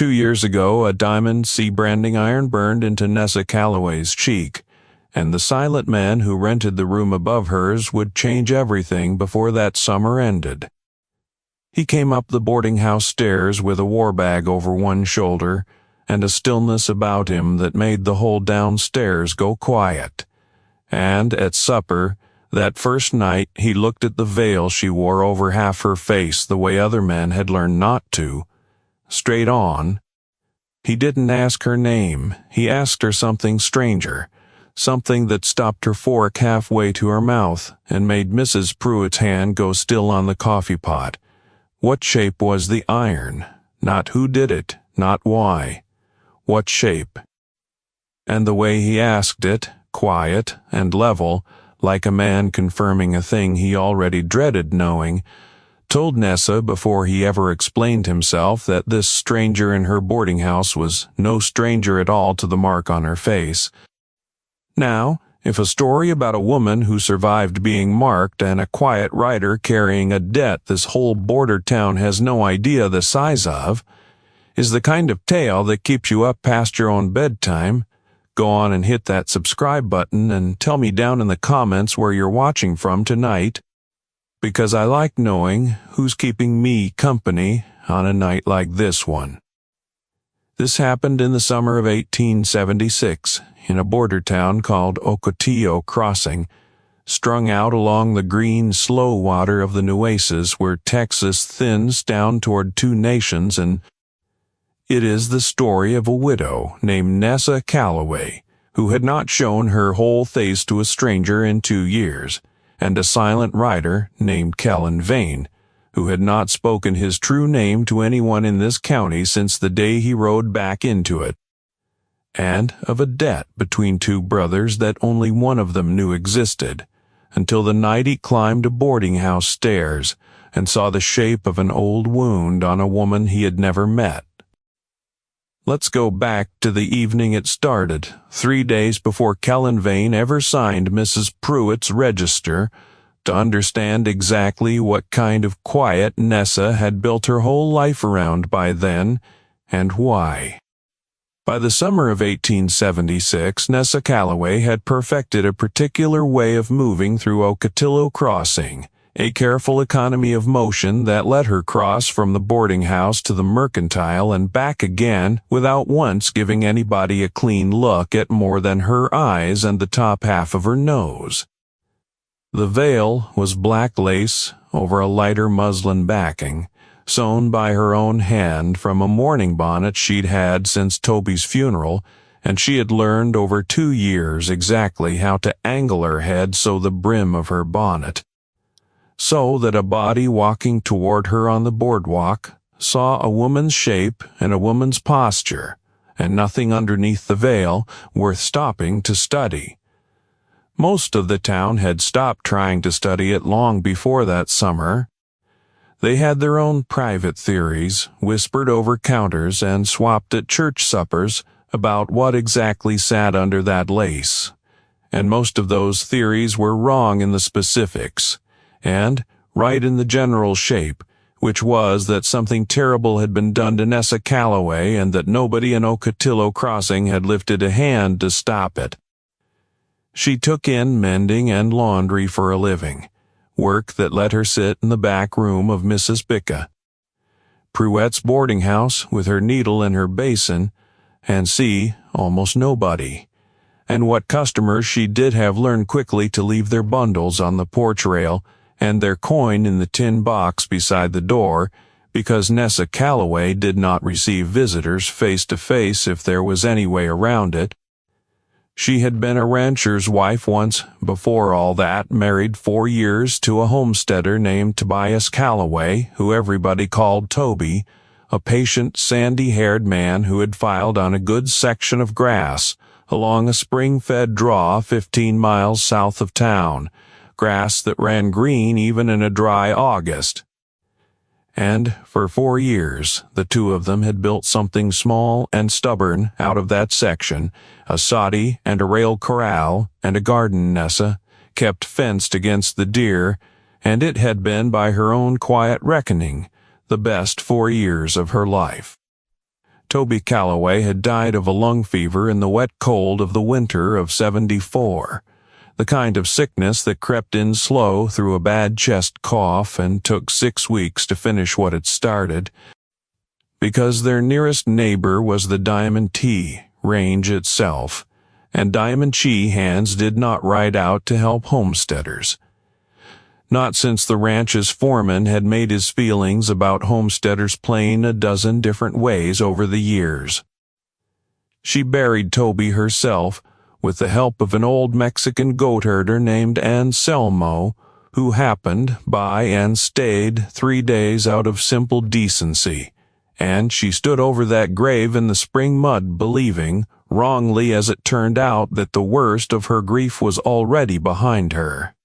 2 years ago, a diamond C-branding iron burned into Nessa Calloway's cheek, and the silent man who rented the room above hers would change everything before that summer ended. He came up the boarding house stairs with a war bag over one shoulder and a stillness about him that made the whole downstairs go quiet. And at supper, that first night, he looked at the veil she wore over half her face the way other men had learned not to, straight on. He didn't ask her name. He asked her something stranger, something that stopped her fork halfway to her mouth and made Mrs. Pruett's hand go still on the coffee pot. What shape was the iron? Not who did it, not why. What shape? And the way he asked it, quiet and level, like a man confirming a thing he already dreaded knowing, told Nessa before he ever explained himself that this stranger in her boarding house was no stranger at all to the mark on her face. Now, if a story about a woman who survived being marked and a quiet writer carrying a debt this whole border town has no idea the size of, is the kind of tale that keeps you up past your own bedtime, go on and hit that subscribe button and tell me down in the comments where you're watching from tonight, because I like knowing who's keeping me company on a night like this one. This happened in the summer of 1876 in a border town called Ocotillo Crossing, strung out along the green, slow water of the Nueces where Texas thins down toward two nations, and it is the story of a widow named Nessa Calloway, who had not shown her whole face to a stranger in 2 years, and a silent writer named Kellan Vane, who had not spoken his true name to anyone in this county since the day he rode back into it, and of a debt between two brothers that only one of them knew existed, until the night he climbed a boarding house stairs and saw the shape of an old wound on a woman he had never met. Let's go back to the evening it started, 3 days before Kellan Vane ever signed Mrs. Pruett's register, to understand exactly what kind of quiet Nessa had built her whole life around by then, and why. By the summer of 1876, Nessa Calloway had perfected a particular way of moving through Ocotillo Crossing, a careful economy of motion that let her cross from the boarding house to the mercantile and back again without once giving anybody a clean look at more than her eyes and the top half of her nose. The veil was black lace over a lighter muslin backing, sewn by her own hand from a mourning bonnet she'd had since Toby's funeral, and she had learned over 2 years exactly how to angle her head so the brim of her bonnet, so that a body walking toward her on the boardwalk saw a woman's shape and a woman's posture, and nothing underneath the veil worth stopping to study. Most of the town had stopped trying to study it long before that summer. They had their own private theories, whispered over counters and swapped at church suppers about what exactly sat under that lace. And most of those theories were wrong in the specifics, and right in the general shape, which was that something terrible had been done to Nessa Calloway and that nobody in Ocotillo Crossing had lifted a hand to stop it. She took in mending and laundry for a living, work that let her sit in the back room of Mrs. Bicka, Pruett's boarding house with her needle and her basin, and see almost nobody. And what customers she did have learned quickly to leave their bundles on the porch rail and their coin in the tin box beside the door, because Nessa Calloway did not receive visitors face to face if there was any way around it. She had been a rancher's wife once, before all that, married 4 years to a homesteader named Tobias Calloway, who everybody called Toby, a patient, sandy-haired man who had filed on a good section of grass along a spring-fed draw 15 miles south of town, grass that ran green even in a dry August. And for 4 years, the two of them had built something small and stubborn out of that section, a soddy and a rail corral and a garden Nessa, kept fenced against the deer, and it had been, by her own quiet reckoning, the best 4 years of her life. Toby Calloway had died of a lung fever in the wet cold of the winter of '74, the kind of sickness that crept in slow through a bad chest cough and took 6 weeks to finish what it started, because their nearest neighbor was the Diamond T range itself, and Diamond Chi hands did not ride out to help homesteaders. Not since the ranch's foreman had made his feelings about homesteaders plain a dozen different ways over the years. She buried Toby herself with the help of an old Mexican goat herder named Anselmo, who happened by and stayed 3 days out of simple decency, and she stood over that grave in the spring mud believing, wrongly as it turned out, that the worst of her grief was already behind her.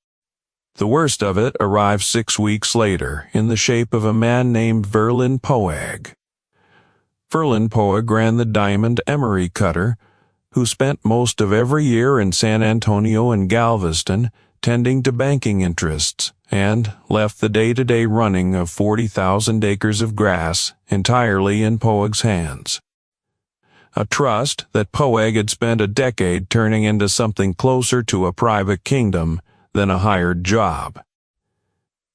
The worst of it arrived 6 weeks later, in the shape of a man named Verlin Poag. Verlin Poag ran the Diamond Emery cutter, who spent most of every year in San Antonio and Galveston tending to banking interests, and left the day-to-day running of 40,000 acres of grass entirely in Poag's hands. A trust that Poag had spent a decade turning into something closer to a private kingdom than a hired job.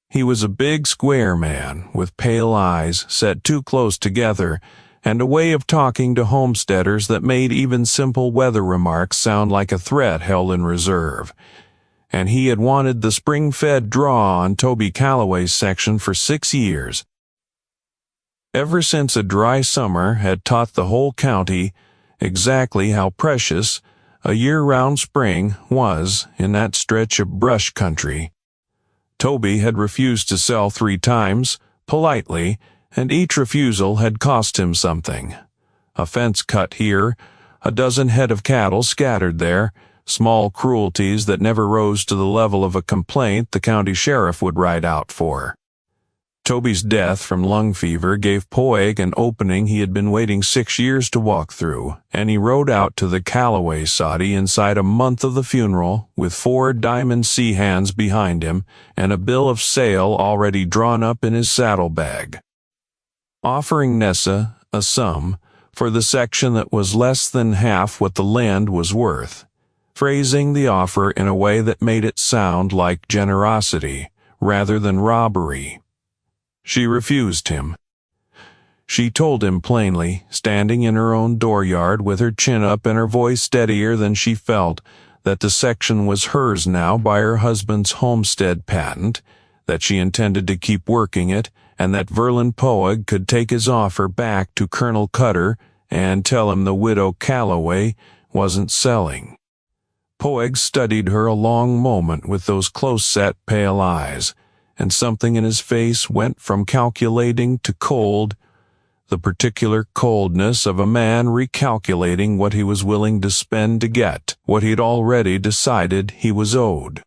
He was a big square man with pale eyes set too close together and a way of talking to homesteaders that made even simple weather remarks sound like a threat held in reserve. And he had wanted the spring-fed draw on Toby Calloway's section for 6 years. Ever since a dry summer had taught the whole county exactly how precious a year-round spring was in that stretch of brush country. Toby had refused to sell 3 times, politely, and each refusal had cost him something. A fence cut here, a dozen head of cattle scattered there, small cruelties that never rose to the level of a complaint the county sheriff would ride out for. Toby's death from lung fever gave Poag an opening he had been waiting 6 years to walk through, and he rode out to the Calloway soddy inside a month of the funeral with 4 Diamond C hands behind him and a bill of sale already drawn up in his saddlebag, offering Nessa a sum for the section that was less than half what the land was worth, phrasing the offer in a way that made it sound like generosity rather than robbery. She refused him. She told him plainly, standing in her own dooryard with her chin up and her voice steadier than she felt, that the section was hers now by her husband's homestead patent, that she intended to keep working it, and that Verlin Poag could take his offer back to Colonel Cutter and tell him the widow Calloway wasn't selling. Poag studied her a long moment with those close-set pale eyes, and something in his face went from calculating to cold, the particular coldness of a man recalculating what he was willing to spend to get what he'd already decided he was owed.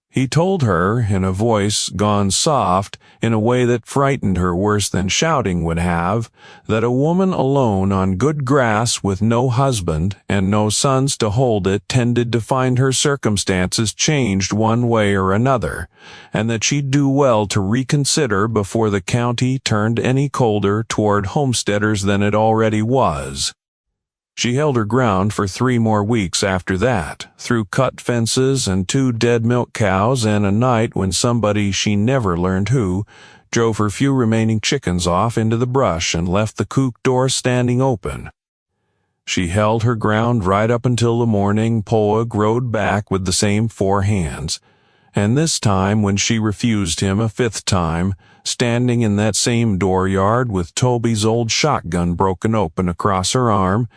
He told her, in a voice gone soft, in a way that frightened her worse than shouting would have, that a woman alone on good grass with no husband and no sons to hold it tended to find her circumstances changed one way or another, and that she'd do well to reconsider before the county turned any colder toward homesteaders than it already was. She held her ground for 3 more weeks after that, through cut fences and 2 dead milk cows and a night when somebody, she never learned who, drove her few remaining chickens off into the brush and left the coop door standing open. She held her ground right up until the morning Poag rode back with the same 4 hands, and this time when she refused him a 5th time, standing in that same dooryard with Toby's old shotgun broken open across her arm,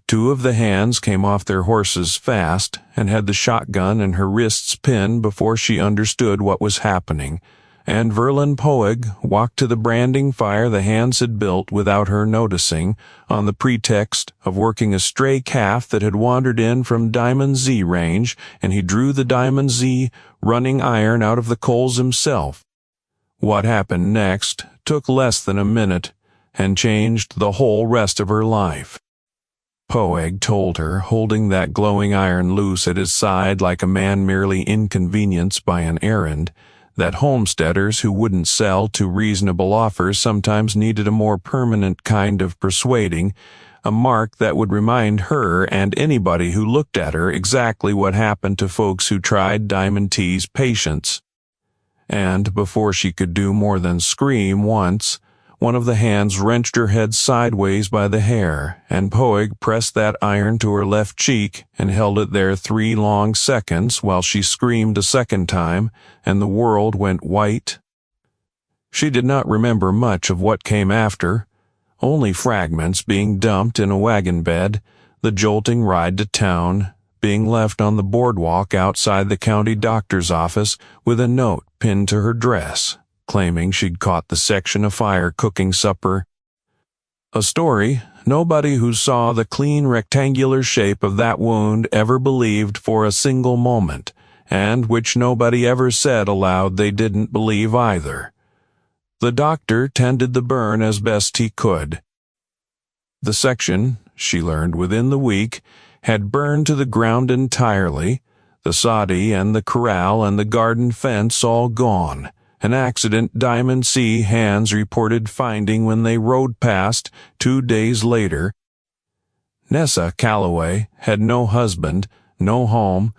2 of the hands came off their horses fast and had the shotgun in her wrists pinned before she understood what was happening, and Verlin Poag walked to the branding fire the hands had built without her noticing, on the pretext of working a stray calf that had wandered in from Diamond Z range, and he drew the Diamond Z running iron out of the coals himself. What happened next took less than a minute and changed the whole rest of her life. Poag told her, holding that glowing iron loose at his side like a man merely inconvenienced by an errand, that homesteaders who wouldn't sell to reasonable offers sometimes needed a more permanent kind of persuading, a mark that would remind her and anybody who looked at her exactly what happened to folks who tried Diamond T's patience. And before she could do more than scream once, one of the hands wrenched her head sideways by the hair, and Poig pressed that iron to her left cheek and held it there 3 long seconds while she screamed a second time, and the world went white. She did not remember much of what came after, only fragments being dumped in a wagon bed, the jolting ride to town, being left on the boardwalk outside the county doctor's office with a note pinned to her dress, claiming she'd caught the section of fire cooking supper. A story nobody who saw the clean rectangular shape of that wound ever believed for a single moment, and which nobody ever said aloud they didn't believe either. The doctor tended the burn as best he could. The section, she learned within the week, had burned to the ground entirely, the soddy and the corral and the garden fence all gone, an accident Diamond C hands reported finding when they rode past 2 days later. Nessa Calloway had no husband, no home,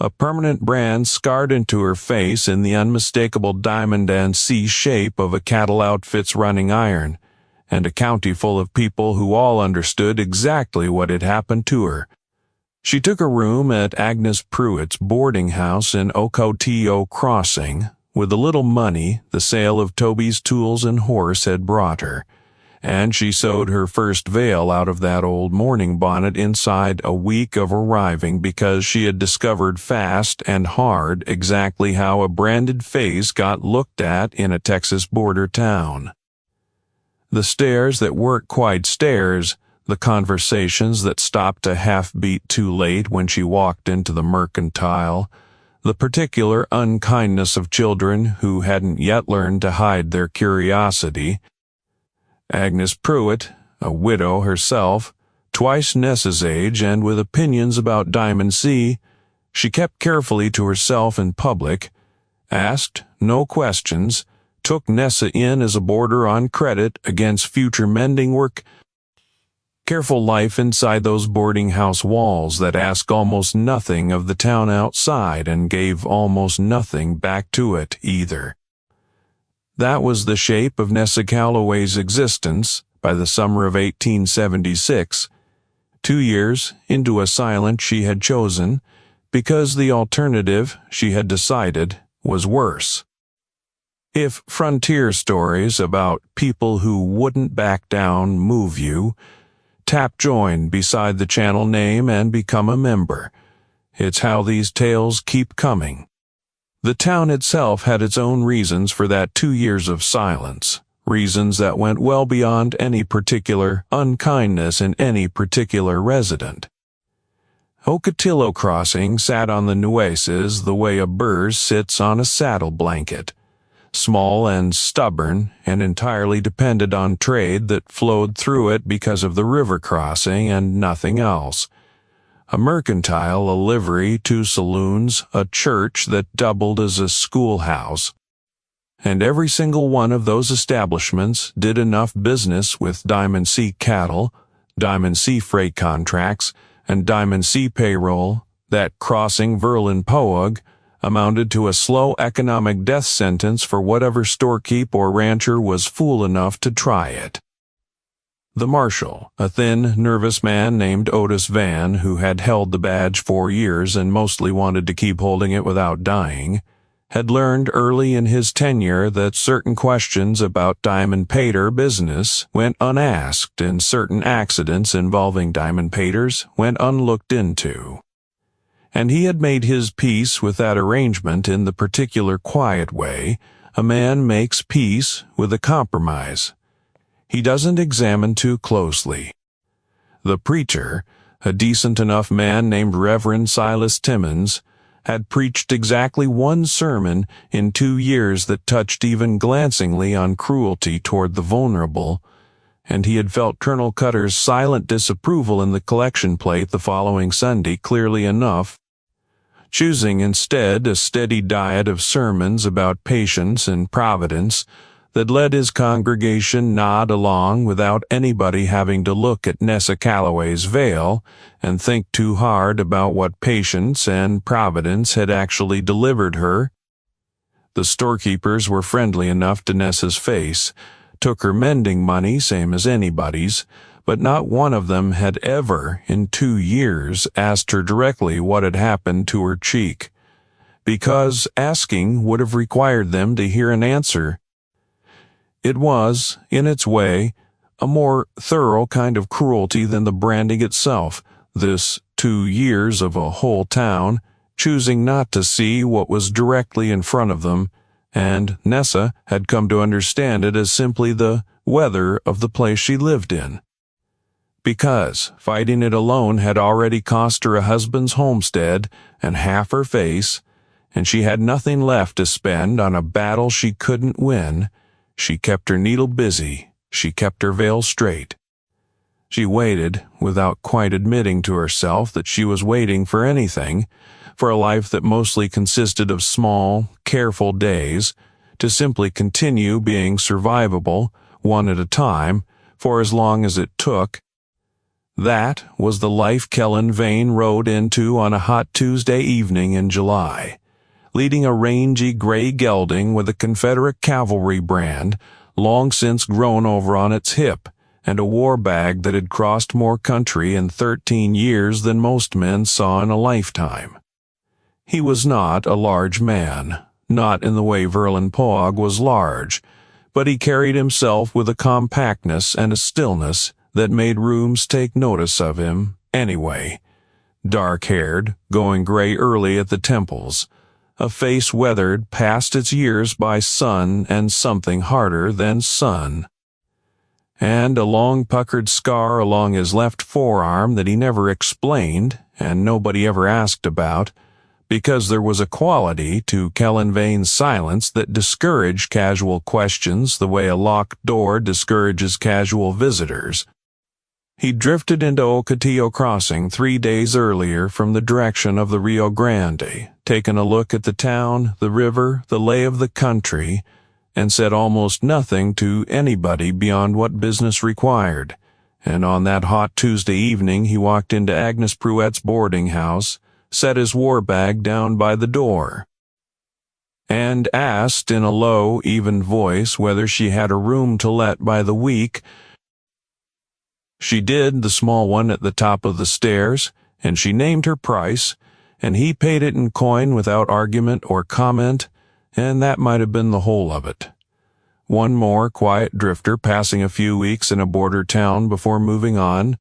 a permanent brand scarred into her face in the unmistakable diamond and C shape of a cattle outfit's running iron, and a county full of people who all understood exactly what had happened to her. She took a room at Agnes Pruett's boarding house in Ocotillo Crossing, with the little money the sale of Toby's tools and horse had brought her, and she sewed her first veil out of that old mourning bonnet inside a week of arriving because she had discovered fast and hard exactly how a branded face got looked at in a Texas border town. The stares that weren't quite stares, the conversations that stopped a half-beat too late when she walked into the mercantile, the particular unkindness of children who hadn't yet learned to hide their curiosity. Agnes Pruett, a widow herself, twice Nessa's age and with opinions about Diamond C, she kept carefully to herself in public, asked no questions, took Nessa in as a boarder on credit against future mending work. Careful life inside those boarding house walls that asked almost nothing of the town outside and gave almost nothing back to it either. That was the shape of Nessa Calloway's existence by the summer of 1876, 2 years into a silence she had chosen, because the alternative, she had decided, was worse. If frontier stories about people who wouldn't back down move you, tap join beside the channel name and become a member. It's how these tales keep coming. The town itself had its own reasons for that 2 years of silence, reasons that went well beyond any particular unkindness in any particular resident. Ocotillo Crossing sat on the Nueces the way a burr sits on a saddle blanket, small and stubborn and entirely dependent on trade that flowed through it because of the river crossing and nothing else. A mercantile, a livery, 2 saloons, a church that doubled as a schoolhouse. And every single one of those establishments did enough business with Diamond C cattle, Diamond C freight contracts, and Diamond C payroll that crossing Verlin Poag amounted to a slow economic death sentence for whatever storekeep or rancher was fool enough to try it. The marshal, a thin, nervous man named Agnes Vane, who had held the badge 4 years and mostly wanted to keep holding it without dying, had learned early in his tenure that certain questions about diamond pater business went unasked and certain accidents involving diamond paters went unlooked into. And he had made his peace with that arrangement in the particular quiet way a man makes peace with a compromise. He doesn't examine too closely. The preacher, a decent enough man named Reverend Silas Timmons, had preached exactly 1 sermon in 2 years that touched even glancingly on cruelty toward the vulnerable, and he had felt Colonel Cutter's silent disapproval in the collection plate the following Sunday clearly enough choosing instead a steady diet of sermons about patience and providence that let his congregation nod along without anybody having to look at Nessa Calloway's veil and think too hard about what patience and providence had actually delivered her. The storekeepers were friendly enough to Nessa's face, took her mending money same as anybody's, but not one of them had ever, in 2 years, asked her directly what had happened to her cheek, because asking would have required them to hear an answer. It was, in its way, a more thorough kind of cruelty than the branding itself, this 2 years of a whole town choosing not to see what was directly in front of them, and Nessa had come to understand it as simply the weather of the place she lived in. Because fighting it alone had already cost her a husband's homestead and half her face, and she had nothing left to spend on a battle she couldn't win, she kept her needle busy, she kept her veil straight. She waited, without quite admitting to herself that she was waiting for anything, for a life that mostly consisted of small, careful days, to simply continue being survivable, one at a time, for as long as it took. That was the life Kellan Vane rode into on a hot Tuesday evening in July, leading a rangy gray gelding with a Confederate cavalry brand, long since grown over on its hip, and a war bag that had crossed more country in 13 years than most men saw in a lifetime. He was not a large man, not in the way Verlin Pog was large, but he carried himself with a compactness and a stillness that made rooms take notice of him, anyway. Dark-haired, going gray early at the temples, a face weathered past its years by sun and something harder than sun, and a long puckered scar along his left forearm that he never explained and nobody ever asked about, because there was a quality to Kellan Vane's silence that discouraged casual questions the way a locked door discourages casual visitors. He drifted into Ocotillo Crossing 3 days earlier from the direction of the Rio Grande, taken a look at the town, the river, the lay of the country, and said almost nothing to anybody beyond what business required. And on that hot Tuesday evening he walked into Agnes Pruett's boarding house, set his war bag down by the door, and asked in a low, even voice whether she had a room to let by the week. She did, the small one at the top of the stairs, and she named her price, and he paid it in coin without argument or comment, and that might have been the whole of it. One more quiet drifter passing a few weeks in a border town before moving on,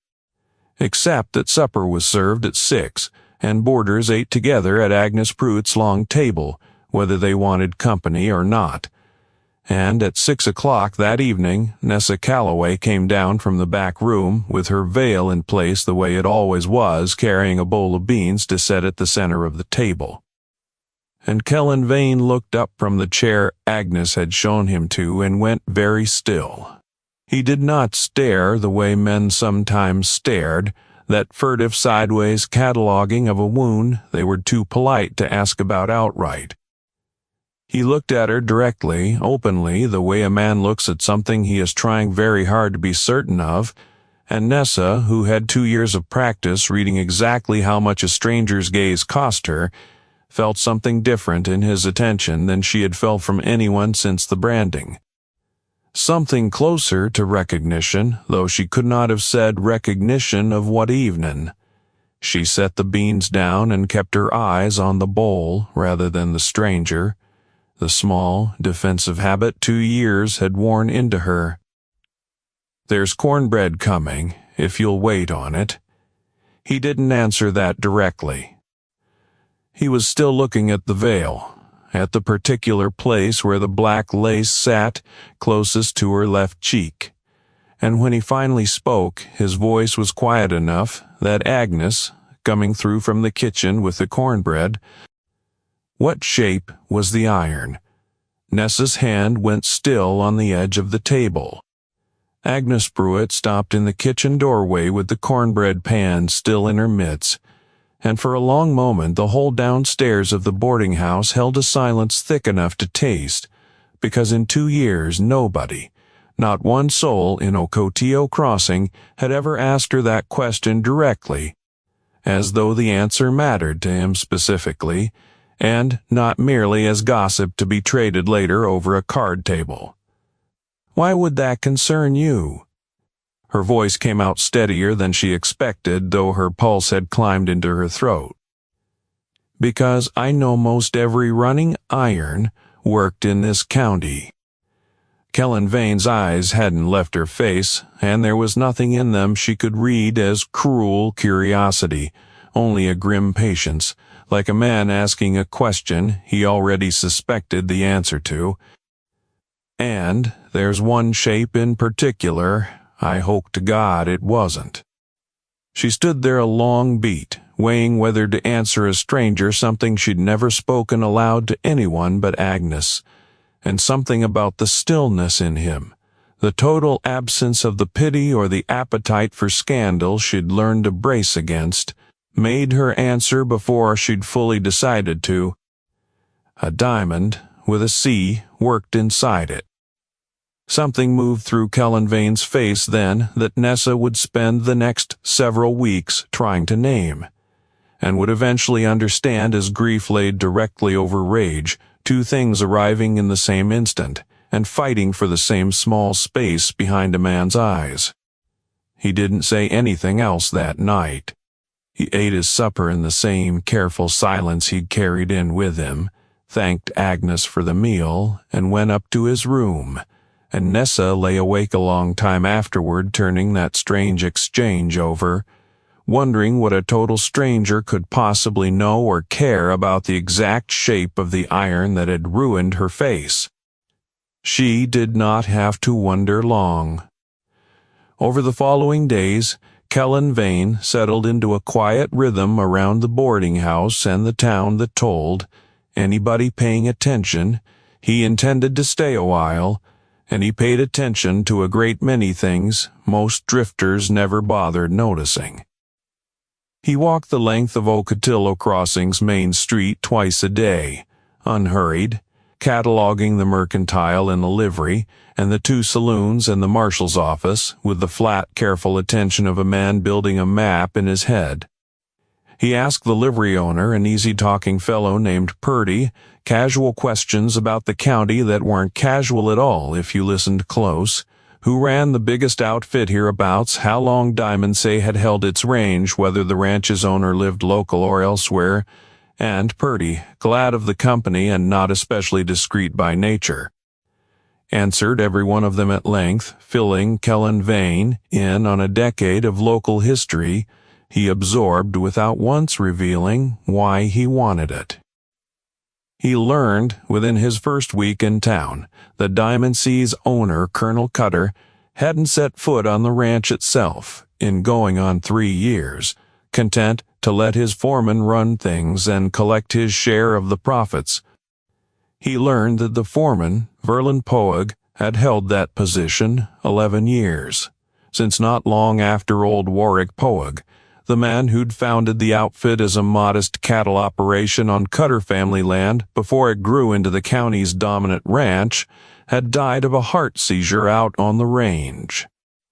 except that supper was served at 6, and boarders ate together at Agnes Pruett's long table, whether they wanted company or not. And at 6 o'clock that evening, Nessa Calloway came down from the back room, with her veil in place the way it always was, carrying a bowl of beans to set at the center of the table. And Kellan Vane looked up from the chair Agnes had shown him to and went very still. He did not stare the way men sometimes stared, that furtive sideways cataloging of a wound they were too polite to ask about outright. He looked at her directly, openly, the way a man looks at something he is trying very hard to be certain of, and Nessa, who had 2 years of practice reading exactly how much a stranger's gaze cost her, felt something different in his attention than she had felt from anyone since the branding. Something closer to recognition, though she could not have said recognition of what evening. She set the beans down and kept her eyes on the bowl rather than the stranger. The small, defensive habit 2 years had worn into her. "There's cornbread coming, if you'll wait on it." He didn't answer that directly. He was still looking at the veil, at the particular place where the black lace sat closest to her left cheek. And when he finally spoke, his voice was quiet enough that Agnes, coming through from the kitchen with the cornbread, "What shape was the iron?" Nessa's hand went still on the edge of the table. Agnes Pruett stopped in the kitchen doorway with the cornbread pan still in her mitts, and for a long moment the whole downstairs of the boarding house held a silence thick enough to taste, because in 2 years nobody, not one soul in Ocotillo Crossing, had ever asked her that question directly, as though the answer mattered to him specifically, and not merely as gossip to be traded later over a card table. "Why would that concern you?" Her voice came out steadier than she expected, though her pulse had climbed into her throat. "Because I know most every running iron worked in this county." Kellan Vane's eyes hadn't left her face, and there was nothing in them she could read as cruel curiosity, only a grim patience, like a man asking a question he already suspected the answer to. "And there's one shape in particular, I hope to God it wasn't." She stood there a long beat, weighing whether to answer a stranger something she'd never spoken aloud to anyone but Agnes, and something about the stillness in him, the total absence of the pity or the appetite for scandal she'd learned to brace against, made her answer before she'd fully decided to. A diamond, with a C, worked inside it. Something moved through Kellan Vane's face then that Nessa would spend the next several weeks trying to name, and would eventually understand as grief laid directly over rage, two things arriving in the same instant, and fighting for the same small space behind a man's eyes. He didn't say anything else that night. He ate his supper in the same careful silence he'd carried in with him, thanked Agnes for the meal, and went up to his room, and Nessa lay awake a long time afterward turning that strange exchange over, wondering what a total stranger could possibly know or care about the exact shape of the iron that had ruined her face. She did not have to wonder long. Over the following days, Kellan Vane settled into a quiet rhythm around the boarding house and the town that told, anybody paying attention, he intended to stay a while, and he paid attention to a great many things most drifters never bothered noticing. He walked the length of Ocotillo Crossing's main street twice a day, unhurried, cataloging the mercantile in a livery, and the 2 saloons and the marshal's office, with the flat, careful attention of a man building a map in his head. He asked the livery owner, an easy-talking fellow named Purdy, casual questions about the county that weren't casual at all if you listened close, who ran the biggest outfit hereabouts, how long Diamond Say had held its range, whether the ranch's owner lived local or elsewhere, and Purdy, glad of the company and not especially discreet by nature, answered every one of them at length, filling Kellan Vane in on a decade of local history he absorbed without once revealing why he wanted it. He learned within his first week in town that Diamond C's owner, Colonel Cutter, hadn't set foot on the ranch itself in going on 3 years, content to let his foreman run things and collect his share of the profits. He learned that the foreman, Verlin Poag, had held that position 11 years, since not long after old Warwick Poag, the man who'd founded the outfit as a modest cattle operation on Cutter family land before it grew into the county's dominant ranch, had died of a heart seizure out on the range.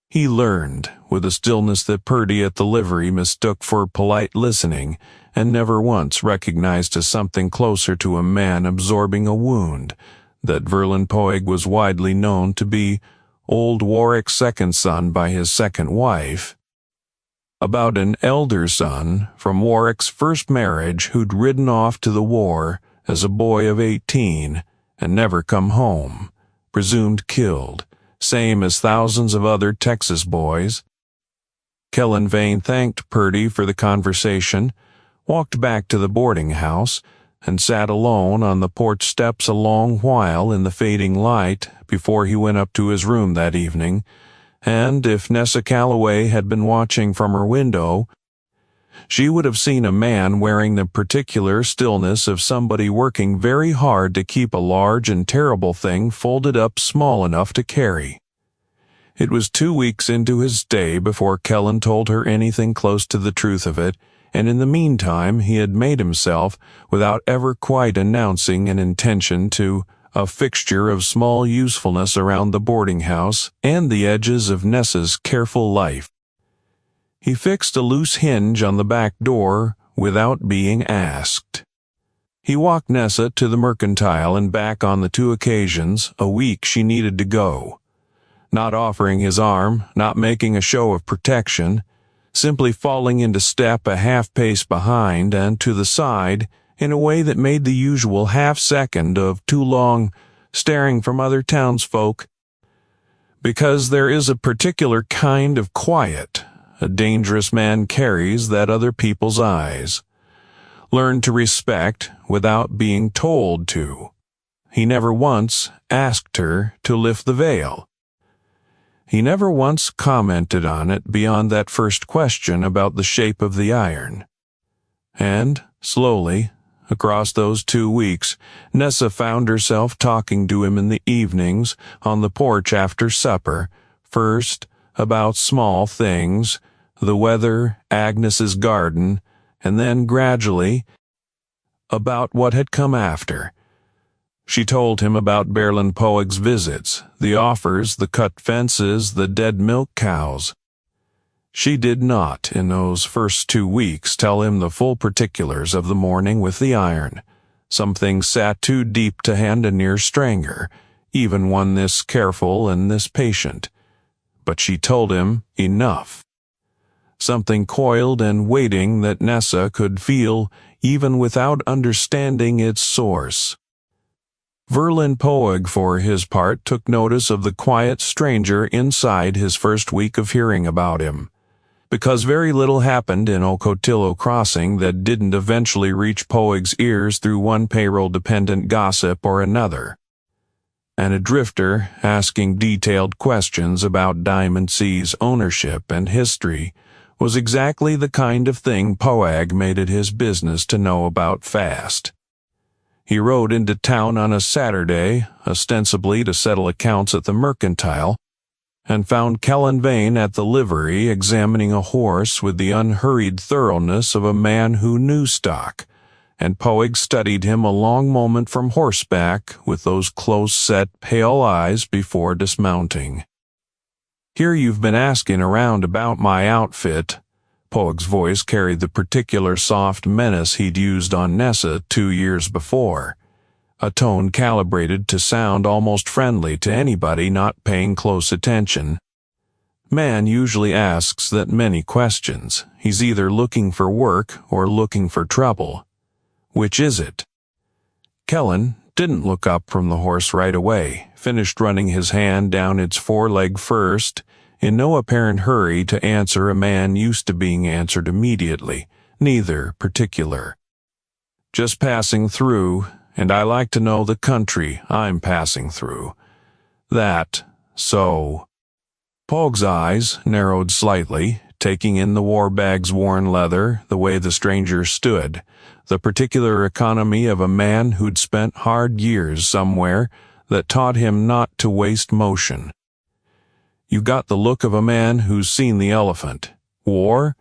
He learned, with a stillness that Purdy at the livery mistook for polite listening, and never once recognized as something closer to a man absorbing a wound, that Verlin Poag was widely known to be old Warwick's second son by his second wife, about an elder son from Warwick's first marriage who'd ridden off to the war as a boy of 18 and never come home, presumed killed, same as thousands of other Texas boys. Kellan Vane thanked Purdy for the conversation, walked back to the boarding house, and sat alone on the porch steps a long while in the fading light before he went up to his room that evening, and if Nessa Calloway had been watching from her window, she would have seen a man wearing the particular stillness of somebody working very hard to keep a large and terrible thing folded up small enough to carry. It was 2 weeks into his stay before Kellan told her anything close to the truth of it, and in the meantime he had made himself, without ever quite announcing an intention to, a fixture of small usefulness around the boarding house and the edges of Nessa's careful life. He fixed a loose hinge on the back door without being asked. He walked Nessa to the mercantile and back on the 2 occasions a week she needed to go, not offering his arm, not making a show of protection, simply falling into step a half-pace behind and to the side in a way that made the usual half-second of too long staring from other townsfolk. Because there is a particular kind of quiet a dangerous man carries that other people's eyes learn to respect without being told to. He never once asked her to lift the veil. He never once commented on it beyond that first question about the shape of the iron. And, slowly, across those 2 weeks, Nessa found herself talking to him in the evenings on the porch after supper, first about small things, the weather, Agnes's garden, and then gradually about what had come after. She told him about Berlin Poeg's visits, the offers, the cut fences, the dead milk cows. She did not, in those first 2 weeks, tell him the full particulars of the morning with the iron. Some things sat too deep to hand a near stranger, even one this careful and this patient. But she told him enough. Something coiled and waiting that Nessa could feel even without understanding its source. Verlin Poeg, for his part, took notice of the quiet stranger inside his first week of hearing about him, because very little happened in Ocotillo Crossing that didn't eventually reach Poeg's ears through one payroll-dependent gossip or another. And a drifter asking detailed questions about Diamond C's ownership and history was exactly the kind of thing Poeg made it his business to know about fast. He rode into town on a Saturday, ostensibly to settle accounts at the mercantile, and found Kellan Vane at the livery examining a horse with the unhurried thoroughness of a man who knew stock, and Poeg studied him a long moment from horseback with those close-set, pale eyes before dismounting. "Here you've been asking around about my outfit." Poeg's voice carried the particular soft menace he'd used on Nessa 2 years before, a tone calibrated to sound almost friendly to anybody not paying close attention. Man usually asks that many questions. He's either looking for work or looking for trouble. Which is it? Kellan didn't look up from the horse right away, finished running his hand down its foreleg first, in no apparent hurry to answer a man used to being answered immediately, neither particular. "Just passing through, and I like to know the country I'm passing through. That, so." Poeg's eyes narrowed slightly, taking in the war bag's worn leather, the way the stranger stood, the particular economy of a man who'd spent hard years somewhere that taught him not to waste motion. "You got the look of a man who's seen the elephant. War?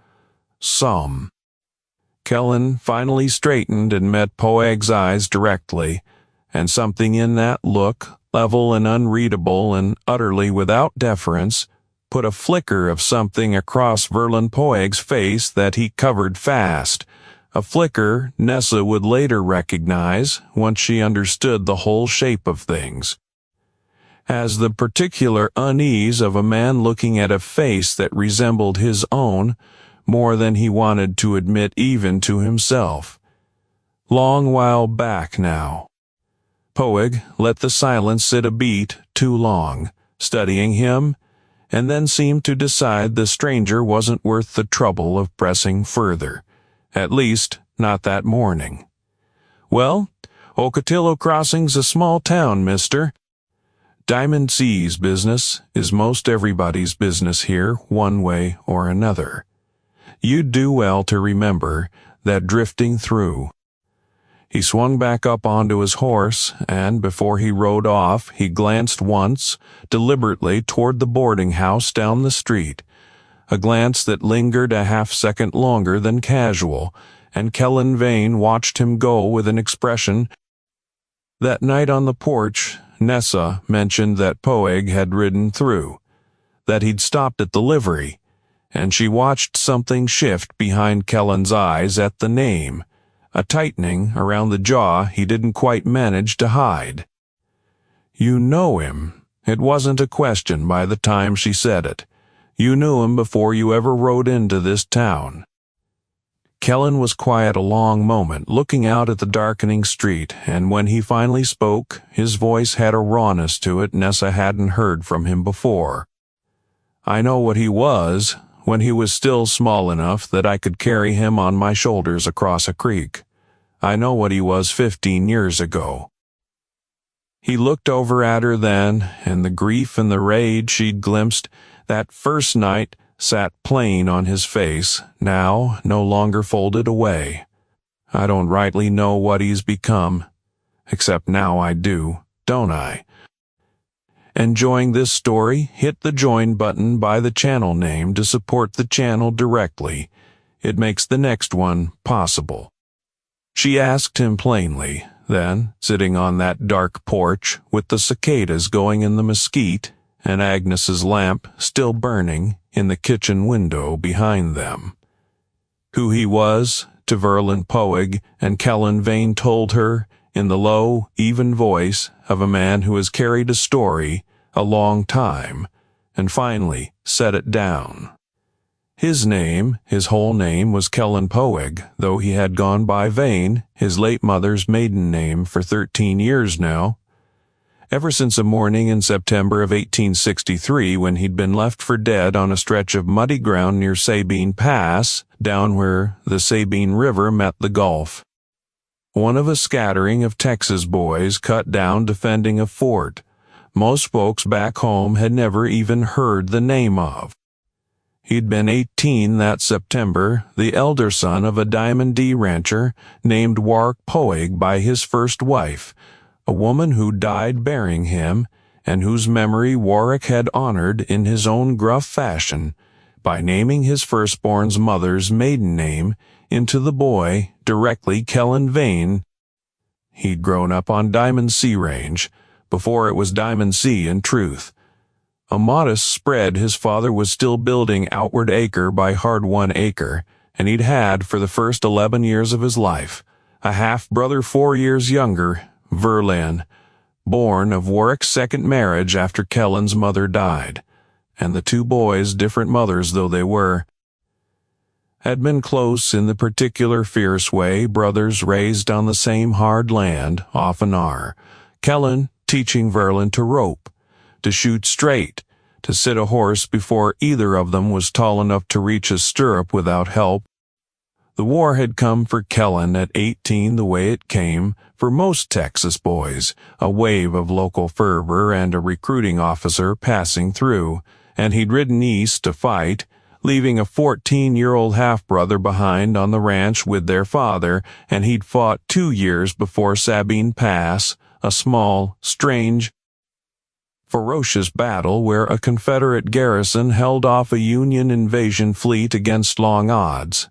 Some." Kellan finally straightened and met Poeg's eyes directly, and something in that look, level and unreadable and utterly without deference, put a flicker of something across Verlin Poeg's face that he covered fast, a flicker Nessa would later recognize once she understood the whole shape of things, as the particular unease of a man looking at a face that resembled his own more than he wanted to admit even to himself. Long while back now. Poeg let the silence sit a beat too long, studying him, and then seemed to decide the stranger wasn't worth the trouble of pressing further, at least not that morning. "Well, Ocotillo Crossing's a small town, mister. Diamond C's business is most everybody's business here, one way or another. You'd do well to remember that drifting through." He swung back up onto his horse, and before he rode off, he glanced once, deliberately, toward the boarding house down the street, a glance that lingered a half-second longer than casual, and Kellan Vane watched him go with an expression. That night on the porch, Nessa mentioned that Poeg had ridden through, that he'd stopped at the livery, and she watched something shift behind Kellan's eyes at the name, a tightening around the jaw he didn't quite manage to hide. "You know him." It wasn't a question by the time she said it. "You knew him before you ever rode into this town." Kellan was quiet a long moment, looking out at the darkening street, and when he finally spoke, his voice had a rawness to it Nessa hadn't heard from him before. "I know what he was, when he was still small enough that I could carry him on my shoulders across a creek. I know what he was 15 years ago." He looked over at her then, and the grief and the rage she'd glimpsed that first night sat plain on his face, now no longer folded away. "I don't rightly know what he's become, except now I do, don't I?" Enjoying this story? Hit the join button by the channel name to support the channel directly. It makes the next one possible. She asked him plainly. Then, sitting on that dark porch, with the cicadas going in the mesquite, and Agnes's lamp still burning in the kitchen window behind them. Who he was, to Verlin Poeg, and Kellan Vane told her, in the low, even voice of a man who has carried a story a long time, and finally set it down. His name, his whole name, was Kellan Poeg, though he had gone by Vane, his late mother's maiden name, for 13 years now. Ever since a morning in September of 1863 when he'd been left for dead on a stretch of muddy ground near Sabine Pass, down where the Sabine River met the Gulf. One of a scattering of Texas boys cut down defending a fort most folks back home had never even heard the name of. He'd been 18 that September, the elder son of a Diamond D rancher named Warwick Poeg by his first wife, a woman who died bearing him, and whose memory Warwick had honored in his own gruff fashion by naming his firstborn's mother's maiden name into the boy directly Kellan Vane. He'd grown up on Diamond C Range, before it was Diamond C in truth. A modest spread his father was still building outward acre by hard-won acre, and he'd had, for the first 11 years of his life, a half-brother 4 years younger, Verlin, born of Warwick's second marriage after Kellan's mother died, and the two boys, different mothers though they were, had been close in the particular fierce way brothers raised on the same hard land often are, Kellan teaching Verlin to rope, to shoot straight, to sit a horse before either of them was tall enough to reach a stirrup without help. The war had come for Kellan at 18 the way it came for most Texas boys, a wave of local fervor and a recruiting officer passing through, and he'd ridden east to fight, leaving a 14-year-old half-brother behind on the ranch with their father, and he'd fought 2 years before Sabine Pass, a small, strange, ferocious battle where a Confederate garrison held off a Union invasion fleet against long odds,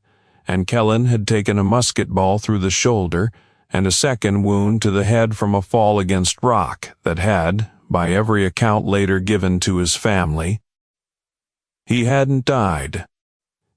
and Kellan had taken a musket ball through the shoulder and a second wound to the head from a fall against rock that had, by every account later given to his family, he hadn't died.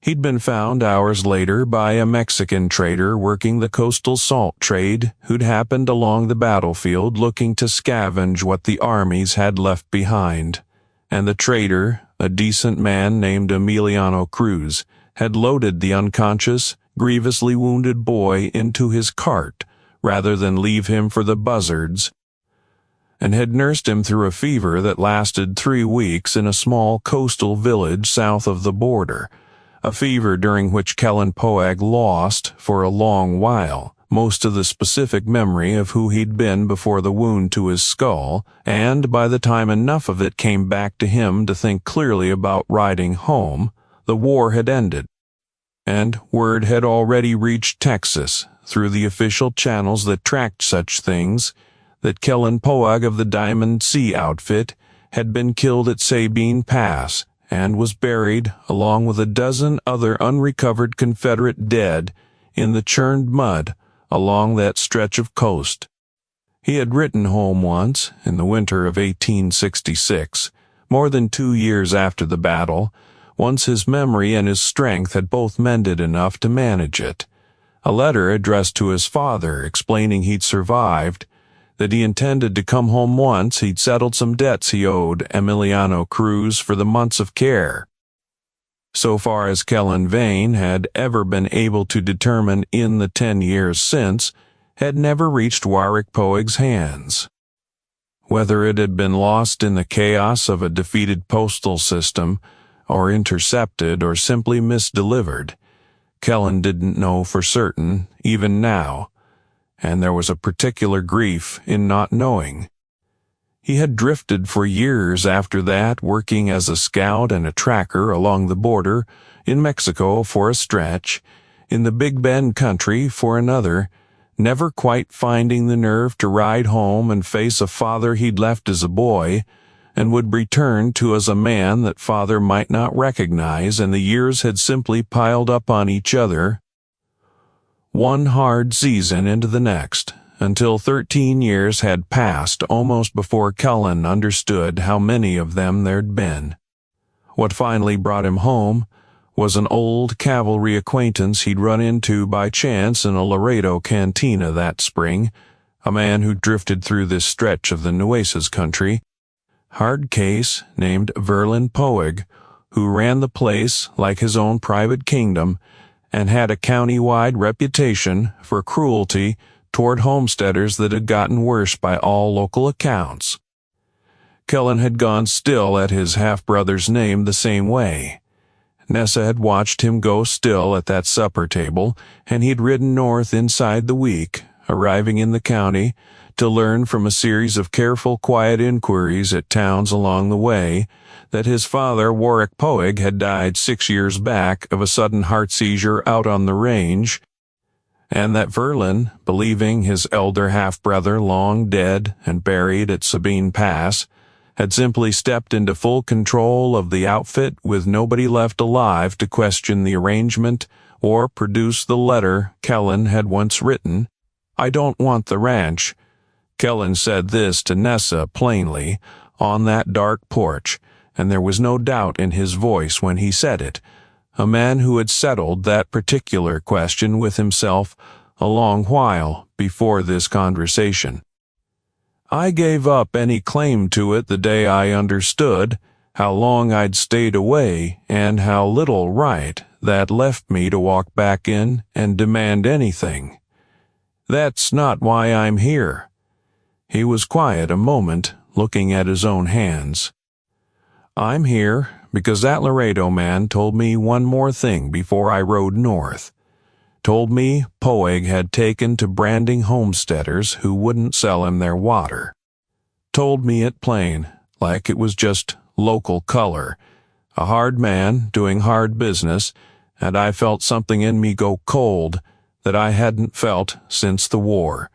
He'd been found hours later by a Mexican trader working the coastal salt trade who'd happened along the battlefield looking to scavenge what the armies had left behind, and the trader, a decent man named Emiliano Cruz, had loaded the unconscious, grievously wounded boy into his cart rather than leave him for the buzzards, and had nursed him through a fever that lasted 3 weeks in a small coastal village south of the border, a fever during which Kellan Poeg lost, for a long while, most of the specific memory of who he'd been before the wound to his skull, and by the time enough of it came back to him to think clearly about riding home, the war had ended, and word had already reached Texas, through the official channels that tracked such things, that Kellan Poeg of the Diamond C outfit had been killed at Sabine Pass, and was buried, along with a dozen other unrecovered Confederate dead, in the churned mud along that stretch of coast. He had written home once, in the winter of 1866, more than 2 years after the battle, once his memory and his strength had both mended enough to manage it. A letter addressed to his father explaining he'd survived, that he intended to come home once he'd settled some debts he owed Emiliano Cruz for the months of care. So far as Kellan Vane had ever been able to determine in the 10 years since, had never reached Warwick Poeg's hands. Whether it had been lost in the chaos of a defeated postal system, or intercepted, or simply misdelivered, Kellan didn't know for certain, even now, and there was a particular grief in not knowing. He had drifted for years after that, working as a scout and a tracker along the border, in Mexico for a stretch, in the Big Bend country for another, never quite finding the nerve to ride home and face a father he'd left as a boy, and would return to as a man that father might not recognize, and the years had simply piled up on each other, one hard season into the next, until 13 years had passed almost before Kellan understood how many of them there'd been. What finally brought him home was an old cavalry acquaintance he'd run into by chance in a Laredo cantina that spring, a man who drifted through this stretch of the Nueces country, hard case named Verlin Poeg, who ran the place like his own private kingdom and had a county-wide reputation for cruelty toward homesteaders that had gotten worse by all local accounts. Kellan had gone still at his half-brother's name the same way. Nessa had watched him go still at that supper table, and he'd ridden north inside the week, arriving in the county, to learn from a series of careful, quiet inquiries at towns along the way that his father, Warwick Poeg, had died 6 years back of a sudden heart seizure out on the range, and that Verlin, believing his elder half-brother long dead and buried at Sabine Pass, had simply stepped into full control of the outfit with nobody left alive to question the arrangement or produce the letter Kellan had once written. "I don't want the ranch." Kellan said this to Nessa plainly, on that dark porch, and there was no doubt in his voice when he said it, a man who had settled that particular question with himself a long while before this conversation. "I gave up any claim to it the day I understood how long I'd stayed away and how little right that left me to walk back in and demand anything. That's not why I'm here." He was quiet a moment, looking at his own hands. "I'm here because that Laredo man told me one more thing before I rode north. Told me Poeg had taken to branding homesteaders who wouldn't sell him their water. Told me it plain, like it was just local color. A hard man doing hard business, and I felt something in me go cold that I hadn't felt since the war.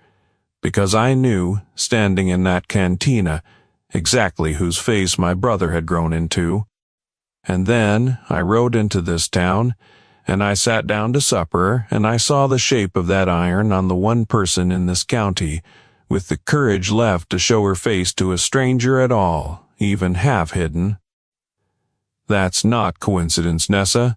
Because I knew, standing in that cantina, exactly whose face my brother had grown into. And then I rode into this town, and I sat down to supper, and I saw the shape of that iron on the one person in this county, with the courage left to show her face to a stranger at all, even half-hidden. That's not coincidence, Nessa.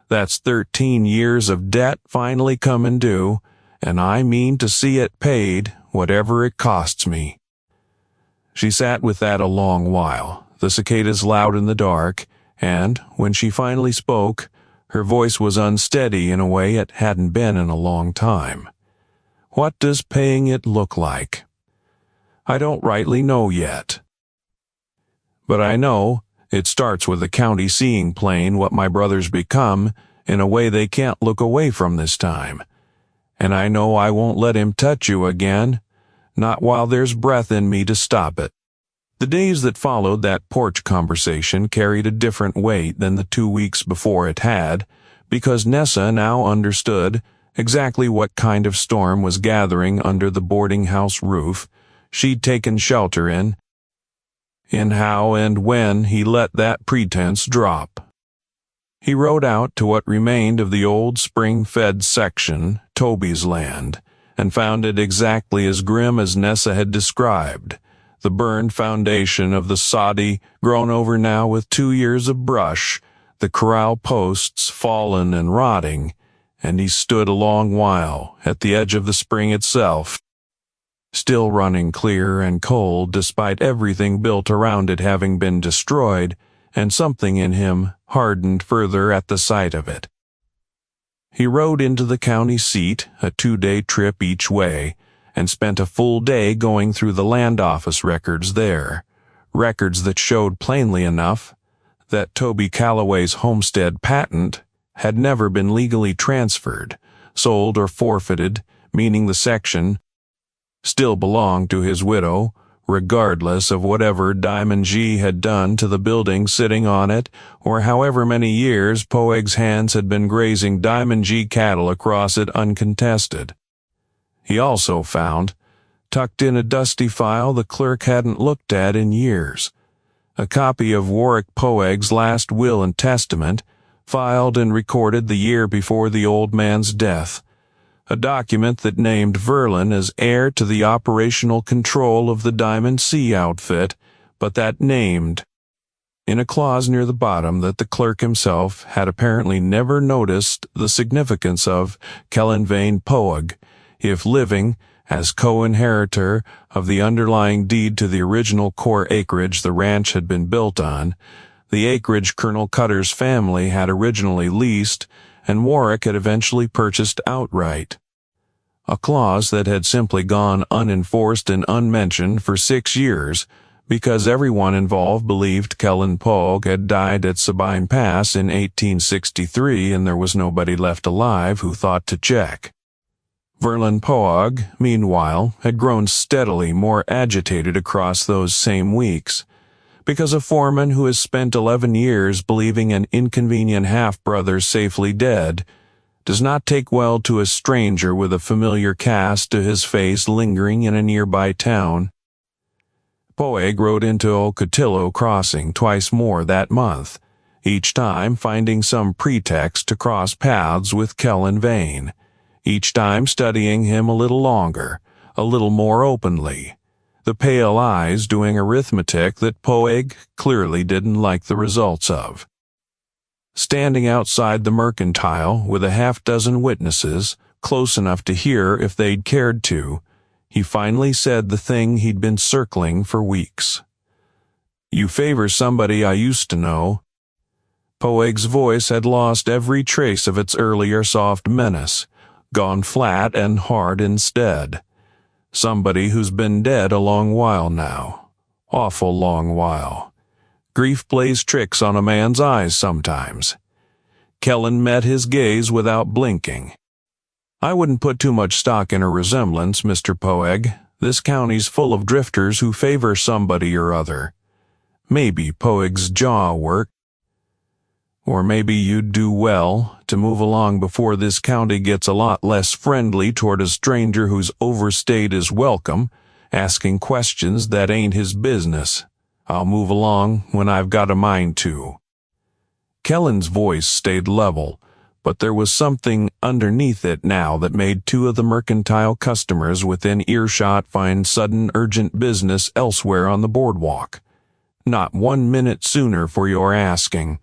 That's 13 years of debt finally coming due, and I mean to see it paid, whatever it costs me." She sat with that a long while, the cicadas loud in the dark, and, when she finally spoke, her voice was unsteady in a way it hadn't been in a long time. "What does paying it look like? I don't rightly know yet. But I know it starts with the county seeing plain what my brother's become in a way they can't look away from this time. And I know I won't let him touch you again, not while there's breath in me to stop it." The days that followed that porch conversation carried a different weight than the 2 weeks before it had, because Nessa now understood exactly what kind of storm was gathering under the boarding house roof she'd taken shelter in, in how and when he let that pretense drop. He rode out to what remained of the old spring-fed section, Toby's land, and found it exactly as grim as Nessa had described. The burned foundation of the soddy, grown over now with 2 years of brush, the corral posts fallen and rotting, and he stood a long while at the edge of the spring itself, still running clear and cold despite everything built around it having been destroyed, and something in him hardened further at the sight of it. He rode into the county seat, a 2-day trip each way, and spent a full day going through the land office records there, records that showed plainly enough that Toby Calloway's homestead patent had never been legally transferred, sold or forfeited, meaning the section still belonged to his widow, regardless of whatever Diamond G had done to the building sitting on it, or however many years Poeg's hands had been grazing Diamond G cattle across it uncontested. He also found, tucked in a dusty file the clerk hadn't looked at in years, a copy of Warwick Poeg's last will and testament, filed and recorded the year before the old man's death, a document that named Verlin as heir to the operational control of the Diamond C outfit, but that named, in a clause near the bottom that the clerk himself had apparently never noticed the significance of, Kellan Vane Poeg, if living, as co-inheritor of the underlying deed to the original core acreage the ranch had been built on, the acreage Colonel Cutter's family had originally leased, and Warwick had eventually purchased outright. A clause that had simply gone unenforced and unmentioned for 6 years, because everyone involved believed Kellan Poeg had died at Sabine Pass in 1863 and there was nobody left alive who thought to check. Verlin Poeg, meanwhile, had grown steadily more agitated across those same weeks, because a foreman who has spent 11 years believing an inconvenient half-brother safely dead does not take well to a stranger with a familiar cast to his face lingering in a nearby town. Poeg rode into Ocotillo Crossing twice more that month, each time finding some pretext to cross paths with Kellan Vane, each time studying him a little longer, a little more openly, the pale eyes doing arithmetic that Poeg clearly didn't like the results of. Standing outside the mercantile with a half-dozen witnesses, close enough to hear if they'd cared to, he finally said the thing he'd been circling for weeks. "You favor somebody I used to know." Poeg's voice had lost every trace of its earlier soft menace, gone flat and hard instead. Somebody who's been dead a long while now. Awful long while. Grief plays tricks on a man's eyes sometimes. Kellan met his gaze without blinking. "I wouldn't put too much stock in a resemblance, Mr. Poeg. This county's full of drifters who favor somebody or other. Maybe Poeg's jaw worked. Or maybe you'd do well to move along before this county gets a lot less friendly toward a stranger who's overstayed his welcome, asking questions that ain't his business. I'll move along when I've got a mind to." Kellan's voice stayed level, but there was something underneath it now that made 2 of the mercantile customers within earshot find sudden urgent business elsewhere on the boardwalk. "Not 1 minute sooner for your asking."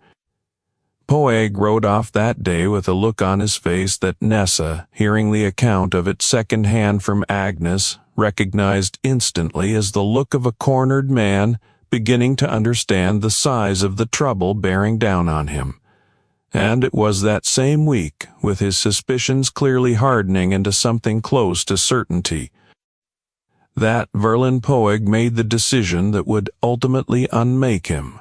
Poeg rode off that day with a look on his face that Nessa, hearing the account of it second-hand from Agnes, recognized instantly as the look of a cornered man beginning to understand the size of the trouble bearing down on him. And it was that same week, with his suspicions clearly hardening into something close to certainty, that Verlin Poeg made the decision that would ultimately unmake him.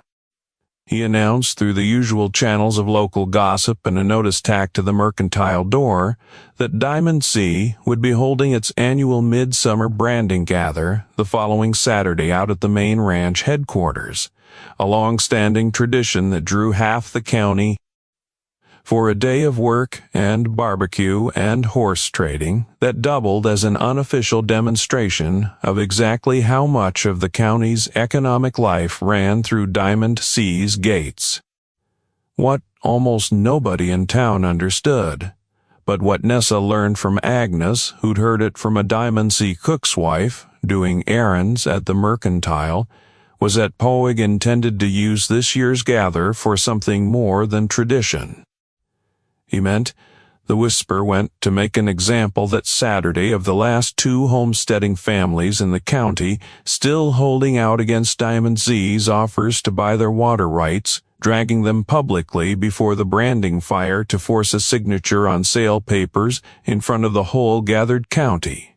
He announced through the usual channels of local gossip and a notice tacked to the mercantile door that Diamond C would be holding its annual midsummer branding gather the following Saturday out at the main ranch headquarters, a long-standing tradition that drew half the county for a day of work and barbecue and horse trading that doubled as an unofficial demonstration of exactly how much of the county's economic life ran through Diamond C's gates. What almost nobody in town understood, but what Nessa learned from Agnes, who'd heard it from a Diamond C cook's wife doing errands at the mercantile, was that Poig intended to use this year's gather for something more than tradition. He meant, the whisper went, to make an example that Saturday of the last 2 homesteading families in the county still holding out against Diamond Z's offers to buy their water rights, dragging them publicly before the branding fire to force a signature on sale papers in front of the whole gathered county.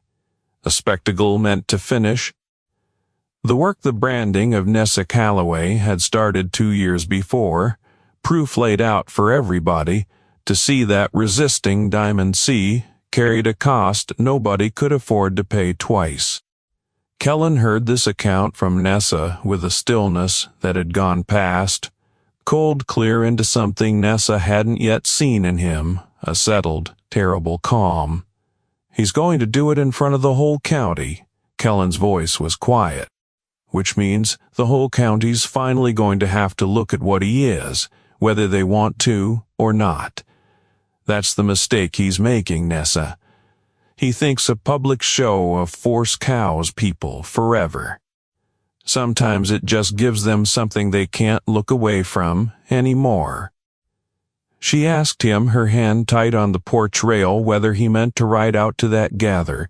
A spectacle meant to finish. The work the branding of Nessa Calloway had started 2 years before, proof laid out for everybody, to see that resisting Diamond C carried a cost nobody could afford to pay twice. Kellan heard this account from Nessa with a stillness that had gone past, cold clear into something Nessa hadn't yet seen in him, a settled, terrible calm. He's going to do it in front of the whole county. Kellan's voice was quiet, which means the whole county's finally going to have to look at what he is, whether they want to or not. That's the mistake he's making, Nessa. He thinks a public show of force cows people forever. Sometimes it just gives them something they can't look away from anymore. She asked him, her hand tight on the porch rail, whether he meant to ride out to that gather,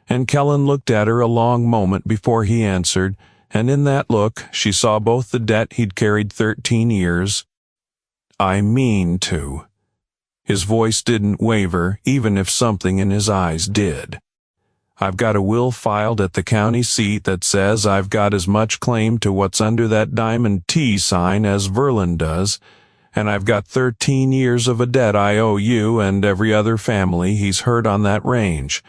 and Kellan looked at her a long moment before he answered, and in that look she saw both the debt he'd carried 13 years. "I mean to." His voice didn't waver, even if something in his eyes did. "I've got a will filed at the county seat that says I've got as much claim to what's under that Diamond T sign as Verlin does, and I've got 13 years of a debt I owe you and every other family he's hurt on that range,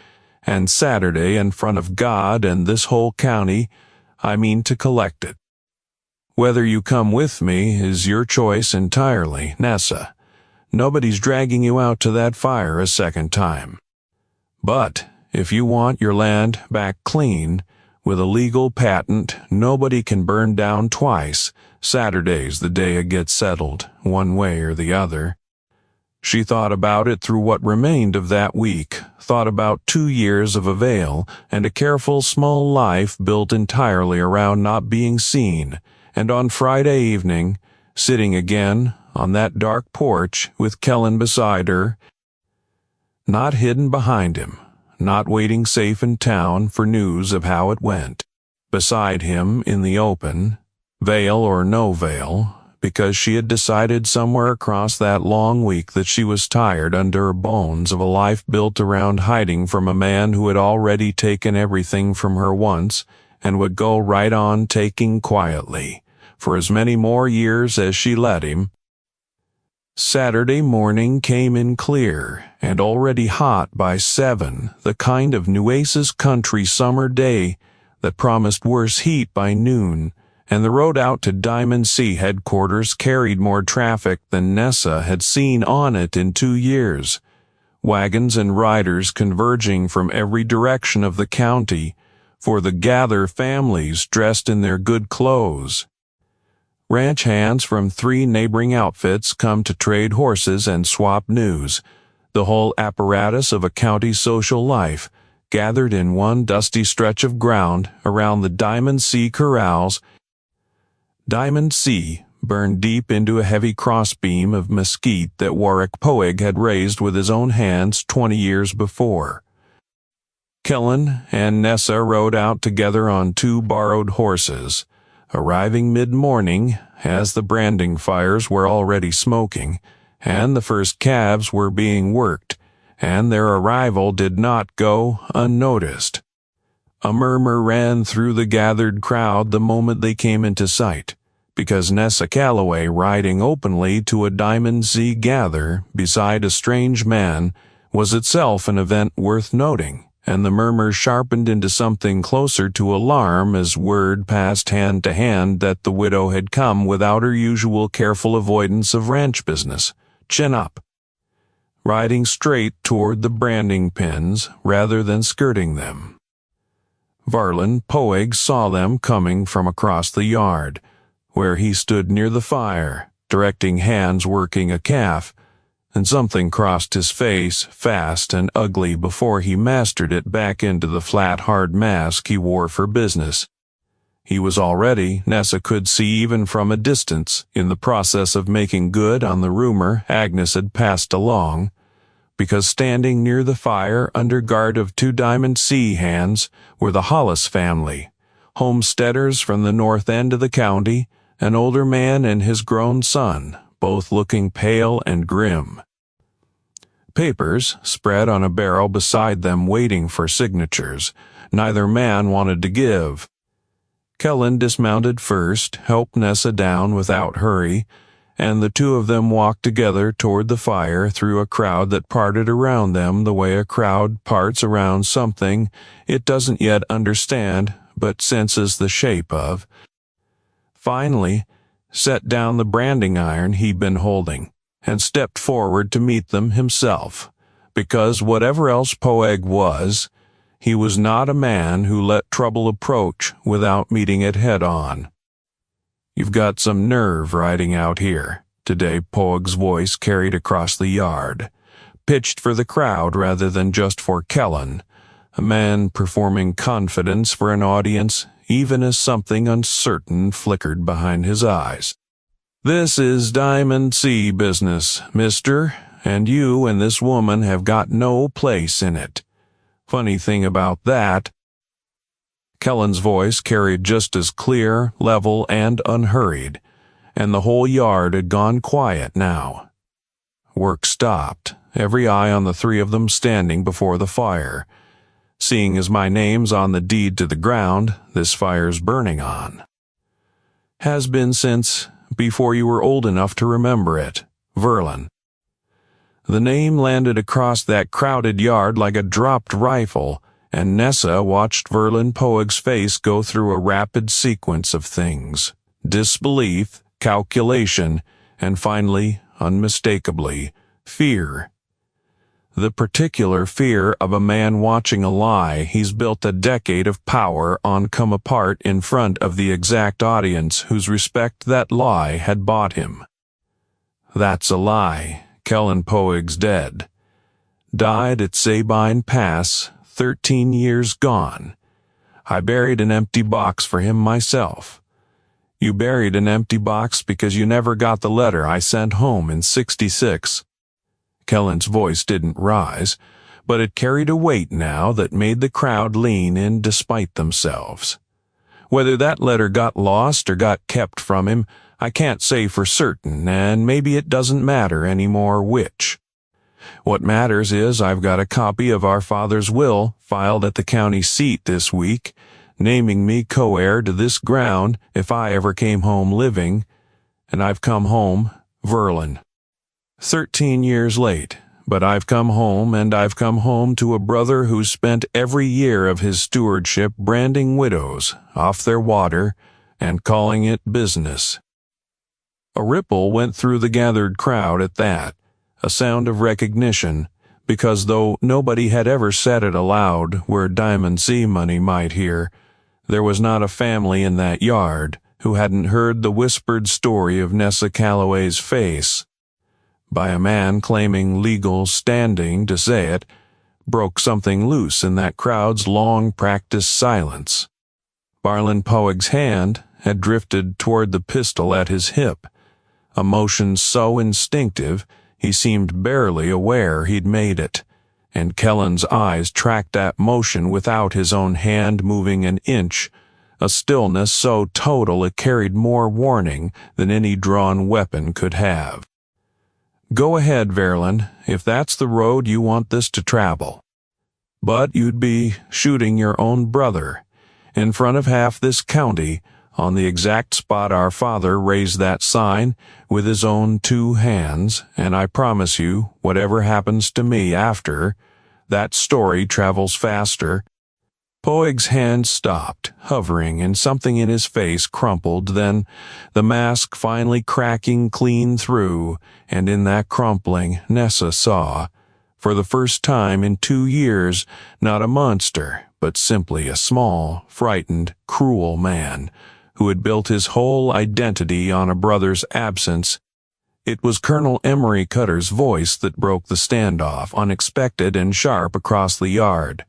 and Saturday, in front of God and this whole county, I mean to collect it. Whether you come with me is your choice entirely, Nessa. Nobody's dragging you out to that fire a second time. But if you want your land back clean, with a legal patent nobody can burn down twice, Saturday's the day it gets settled, one way or the other." She thought about it through what remained of that week, thought about 2 years of avail and a careful small life built entirely around not being seen, and on Friday evening, sitting again on that dark porch with Kellan beside her, not hidden behind him, not waiting safe in town for news of how it went, beside him in the open, veil or no veil, because she had decided somewhere across that long week that she was tired under her bones of a life built around hiding from a man who had already taken everything from her once and would go right on taking quietly, for as many more years as she let him. Saturday morning came in clear and already hot by 7, the kind of Nueces country summer day that promised worse heat by noon, and the road out to Diamond C headquarters carried more traffic than Nessa had seen on it in 2 years. Wagons and riders converging from every direction of the county, for the gather families dressed in their good clothes. Ranch hands from 3 neighboring outfits come to trade horses and swap news, the whole apparatus of a county social life, gathered in one dusty stretch of ground around the Diamond C corrals. Diamond C burned deep into a heavy crossbeam of mesquite that Warwick Poig had raised with his own hands 20 years before. Kellan and Nessa rode out together on 2 borrowed horses, arriving mid-morning as the branding fires were already smoking, and the first calves were being worked, and their arrival did not go unnoticed. A murmur ran through the gathered crowd the moment they came into sight, because Nessa Calloway riding openly to a Diamond Z gather beside a strange man was itself an event worth noting, and the murmur sharpened into something closer to alarm as word passed hand to hand that the widow had come without her usual careful avoidance of ranch business, chin up, riding straight toward the branding pins rather than skirting them. Varlin Poeg saw them coming from across the yard, where he stood near the fire, directing hands working a calf, and something crossed his face fast and ugly before he mastered it back into the flat, hard mask he wore for business. He was already, Nessa could see even from a distance, in the process of making good on the rumor Agnes had passed along, because standing near the fire under guard of 2 Diamond C hands were the Hollis family, homesteaders from the north end of the county, an older man and his grown son, both looking pale and grim. Papers spread on a barrel beside them waiting for signatures. Neither man wanted to give. Kellan dismounted first, helped Nessa down without hurry, and the 2 of them walked together toward the fire through a crowd that parted around them the way a crowd parts around something it doesn't yet understand but senses the shape of. Finally, set down the branding iron he'd been holding, and stepped forward to meet them himself, because whatever else Poeg was, he was not a man who let trouble approach without meeting it head-on. "You've got some nerve riding out here," today Poeg's voice carried across the yard, pitched for the crowd rather than just for Kellan, a man performing confidence for an audience even as something uncertain flickered behind his eyes. "This is Diamond C business, mister, and you and this woman have got no place in it. Funny thing about that," Kellan's voice carried just as clear, level, and unhurried, and the whole yard had gone quiet now. Work stopped, every eye on the 3 of them standing before the fire. "Seeing as my name's on the deed to the ground, this fire's burning on. Has been since before you were old enough to remember it, Verlin." The name landed across that crowded yard like a dropped rifle, and Nessa watched Verlin Poeg's face go through a rapid sequence of things: disbelief, calculation, and finally, unmistakably, fear. The particular fear of a man watching a lie he's built a decade of power on come apart in front of the exact audience whose respect that lie had bought him. That's a lie. Kellan Poeg's dead. Died at Sabine Pass, 13 years gone. I buried an empty box for him myself. You buried an empty box because you never got the letter I sent home in '66. Kellan's voice didn't rise, but it carried a weight now that made the crowd lean in despite themselves. Whether that letter got lost or got kept from him, I can't say for certain, and maybe it doesn't matter anymore which. What matters is I've got a copy of our father's will filed at the county seat this week, naming me co-heir to this ground if I ever came home living, and I've come home, Verlin. 13 years late, but I've come home, and I've come home to a brother who's spent every year of his stewardship branding widows off their water and calling it business. A ripple went through the gathered crowd at that, a sound of recognition, because though nobody had ever said it aloud where Diamond C money might hear, there was not a family in that yard who hadn't heard the whispered story of Nessa Calloway's face. By a man claiming legal standing to say it, broke something loose in that crowd's long-practiced silence. Varlin Poeg's hand had drifted toward the pistol at his hip, a motion so instinctive he seemed barely aware he'd made it, and Kellan's eyes tracked that motion without his own hand moving an inch, a stillness so total it carried more warning than any drawn weapon could have. Go ahead, Verlin, if that's the road you want this to travel. But you'd be shooting your own brother, in front of half this county, on the exact spot our father raised that sign with his own 2 hands, and I promise you, whatever happens to me after, that story travels faster, Poeg's hand stopped, hovering, and something in his face crumpled, then the mask finally cracking clean through, and in that crumpling Nessa saw, for the first time in 2 years, not a monster, but simply a small, frightened, cruel man, who had built his whole identity on a brother's absence. It was Colonel Emery Cutter's voice that broke the standoff, unexpected and sharp across the yard,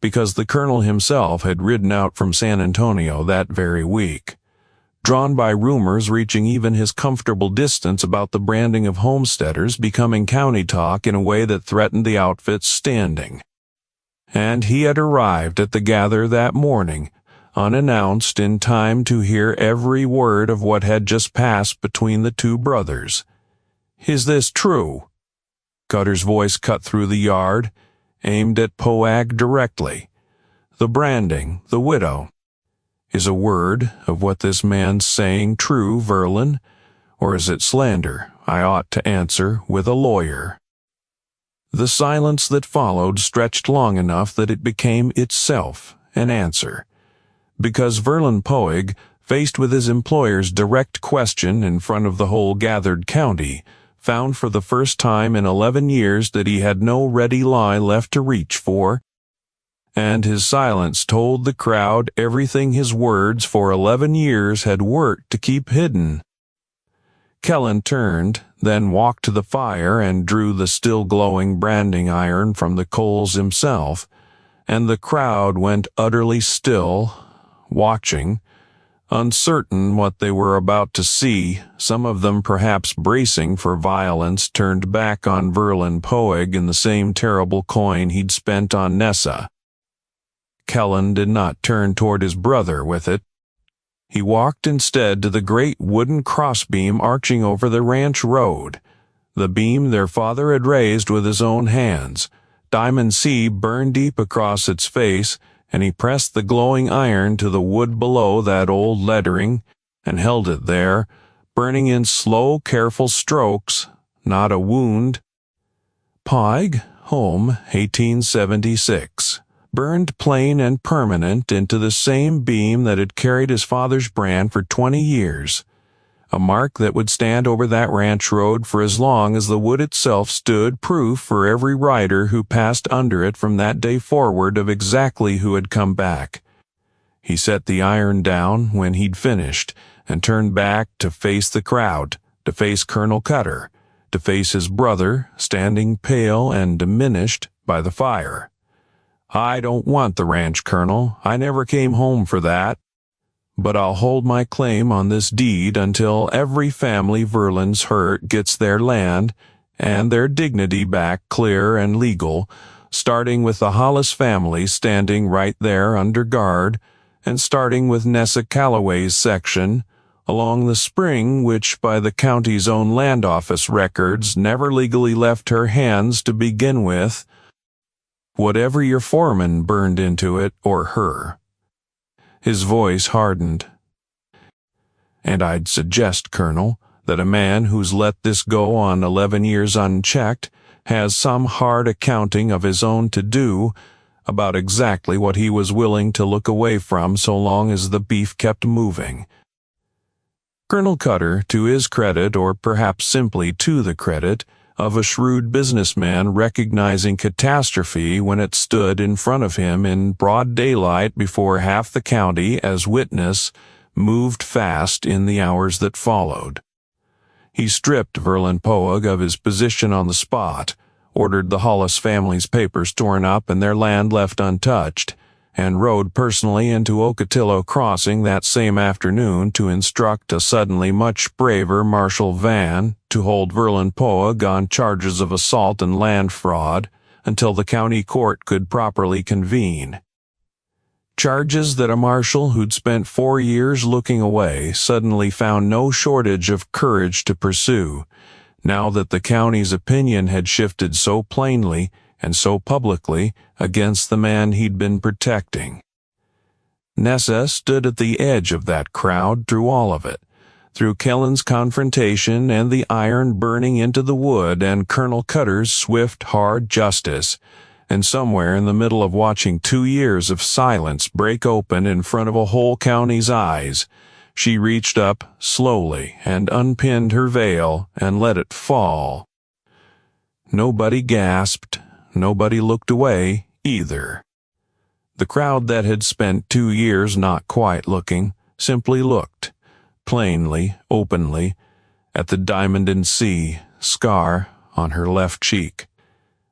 because the colonel himself had ridden out from San Antonio that very week, drawn by rumors reaching even his comfortable distance about the branding of homesteaders becoming county talk in a way that threatened the outfit's standing. And he had arrived at the gather that morning, unannounced, in time to hear every word of what had just passed between the two brothers. "Is this true?" Cutter's voice cut through the yard, aimed at Poag directly. "The branding, the widow. Is a word of what this man's saying true, Verlin? Or is it slander? I ought to answer with a lawyer." The silence that followed stretched long enough that it became itself an answer, because Verlin Poeg, faced with his employer's direct question in front of the whole gathered county, found for the first time in 11 years that he had no ready lie left to reach for, and his silence told the crowd everything his words for 11 years had worked to keep hidden. Kellan turned, then walked to the fire and drew the still glowing branding iron from the coals himself, and the crowd went utterly still, watching, uncertain what they were about to see, some of them perhaps bracing for violence turned back on Verlin Poeg in the same terrible coin he'd spent on Nessa. Kellan did not turn toward his brother with it. He walked instead to the great wooden crossbeam arching over the ranch road, the beam their father had raised with his own hands. Diamond C burned deep across its face, and he pressed the glowing iron to the wood below that old lettering, and held it there, burning in slow, careful strokes, not a wound. Poeg, home, 1876. Burned plain and permanent into the same beam that had carried his father's brand for 20 years. A mark that would stand over that ranch road for as long as the wood itself stood, proof for every rider who passed under it from that day forward of exactly who had come back. He set the iron down when he'd finished, and turned back to face the crowd, to face Colonel Cutter, to face his brother, standing pale and diminished by the fire. "I don't want the ranch, Colonel. I never came home for that. But I'll hold my claim on this deed until every family Verlin's hurt gets their land and their dignity back clear and legal, starting with the Hollis family standing right there under guard, and starting with Nessa Calloway's section, along the spring which by the county's own land office records never legally left her hands to begin with, whatever your foreman burned into it or her." His voice hardened. "And I'd suggest, Colonel, that a man who's let this go on 11 years unchecked has some hard accounting of his own to do about exactly what he was willing to look away from so long as the beef kept moving." Colonel Cutter, to his credit, or perhaps simply to the credit, of a shrewd businessman recognizing catastrophe when it stood in front of him in broad daylight before half the county as witness, moved fast in the hours that followed. He stripped Verlin Poeg of his position on the spot, ordered the Hollis family's papers torn up and their land left untouched, and rode personally into Ocotillo Crossing that same afternoon to instruct a suddenly much braver Marshal Vane to hold Verlin Poeg on charges of assault and land fraud until the county court could properly convene. Charges that a marshal who'd spent 4 years looking away suddenly found no shortage of courage to pursue, now that the county's opinion had shifted so plainly and so publicly against the man he'd been protecting. Nessa stood at the edge of that crowd through all of it, through Kellan's confrontation and the iron burning into the wood and Colonel Cutter's swift, hard justice, And somewhere in the middle of watching 2 years of silence break open in front of a whole county's eyes, she reached up slowly and unpinned her veil and let it fall. Nobody gasped, nobody looked away either. The crowd that had spent 2 years not quite looking simply looked, plainly, openly, at the diamond and sea scar on her left cheek.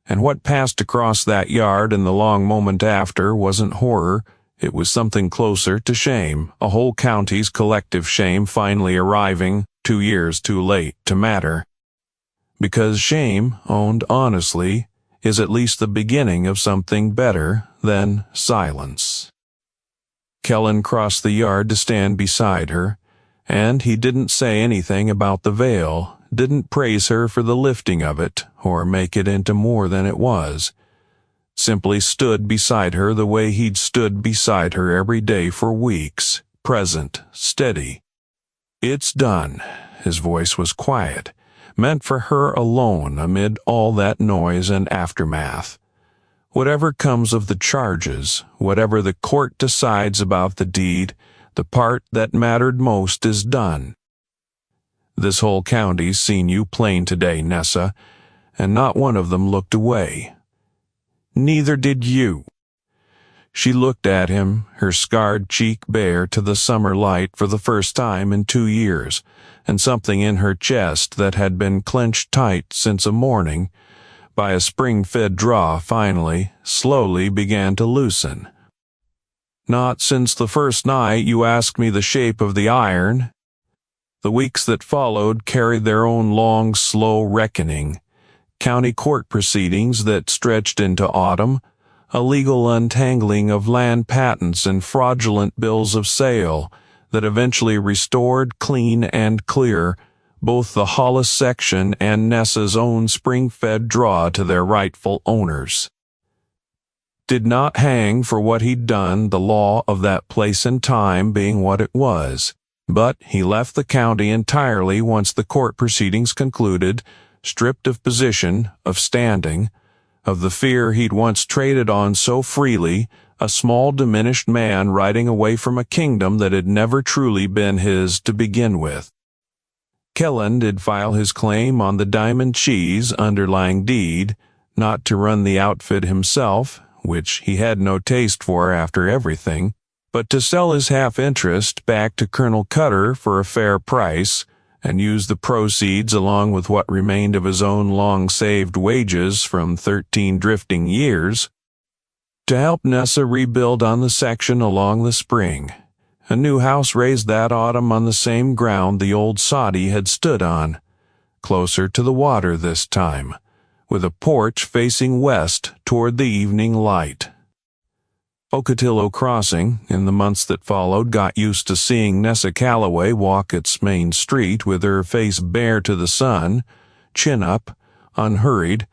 And what passed across that yard in the long moment after wasn't horror, it was something closer to shame, a whole county's collective shame finally arriving 2 years too late to matter. Because shame, owned honestly, is at least the beginning of something better than silence. Kellan crossed the yard to stand beside her, and he didn't say anything about the veil, didn't praise her for the lifting of it, or make it into more than it was. Simply stood beside her the way he'd stood beside her every day for weeks, present, steady. "It's done." His voice was quiet, meant for her alone amid all that noise and aftermath. Whatever comes of the charges, whatever the court decides about the deed, the part that mattered most is done. This whole county's seen you plain today, Nessa, and not one of them looked away. Neither did you. She looked at him, her scarred cheek bare to the summer light for the first time in 2 years, and something in her chest that had been clenched tight since a morning, by a spring-fed draw finally, slowly began to loosen. "Not since the first night you asked me the shape of the iron." The weeks that followed carried their own long, slow reckoning. County court proceedings that stretched into autumn, a legal untangling of land patents and fraudulent bills of sale that eventually restored clean and clear both the Hollis section and Nessa's own spring-fed draw to their rightful owners. Did not hang for what he'd done, the law of that place and time being what it was, but he left the county entirely once the court proceedings concluded, stripped of position, of standing, of the fear he'd once traded on so freely, a small diminished man riding away from a kingdom that had never truly been his to begin with. Kellan did file his claim on the diamond cheese underlying deed, not to run the outfit himself, which he had no taste for after everything, but to sell his half-interest back to Colonel Cutter for a fair price, and use the proceeds along with what remained of his own long-saved wages from 13 drifting years, to help Nessa rebuild on the section along the spring. A new house raised that autumn on the same ground the old soddy had stood on, closer to the water this time, with a porch facing west toward the evening light. Ocotillo Crossing, in the months that followed, got used to seeing Nessa Calloway walk its main street with her face bare to the sun, chin up, unhurried,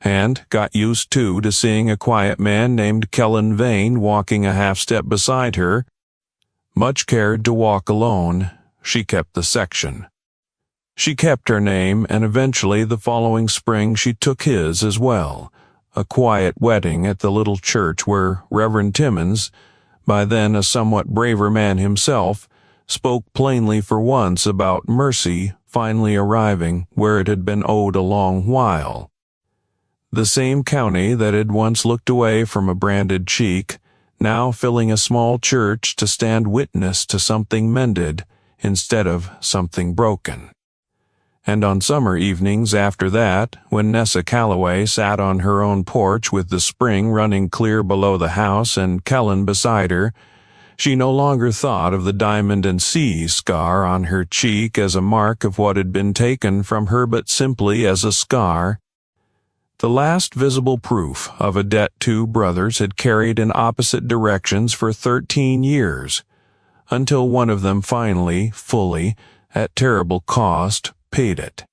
and got used, too, to seeing a quiet man named Kellan Vane walking a half-step beside her. Much cared to walk alone, she kept the section. She kept her name, and eventually the following spring she took his as well, a quiet wedding at the little church where Reverend Timmons, by then a somewhat braver man himself, spoke plainly for once about mercy finally arriving where it had been owed a long while. The same county that had once looked away from a branded cheek, now filling a small church to stand witness to something mended instead of something broken. And on summer evenings after that, when Nessa Calloway sat on her own porch with the spring running clear below the house and Kellan beside her, she no longer thought of the diamond and sea scar on her cheek as a mark of what had been taken from her, but simply as a scar, the last visible proof of a debt two brothers had carried in opposite directions for 13 years, until one of them finally, fully, at terrible cost, paid it.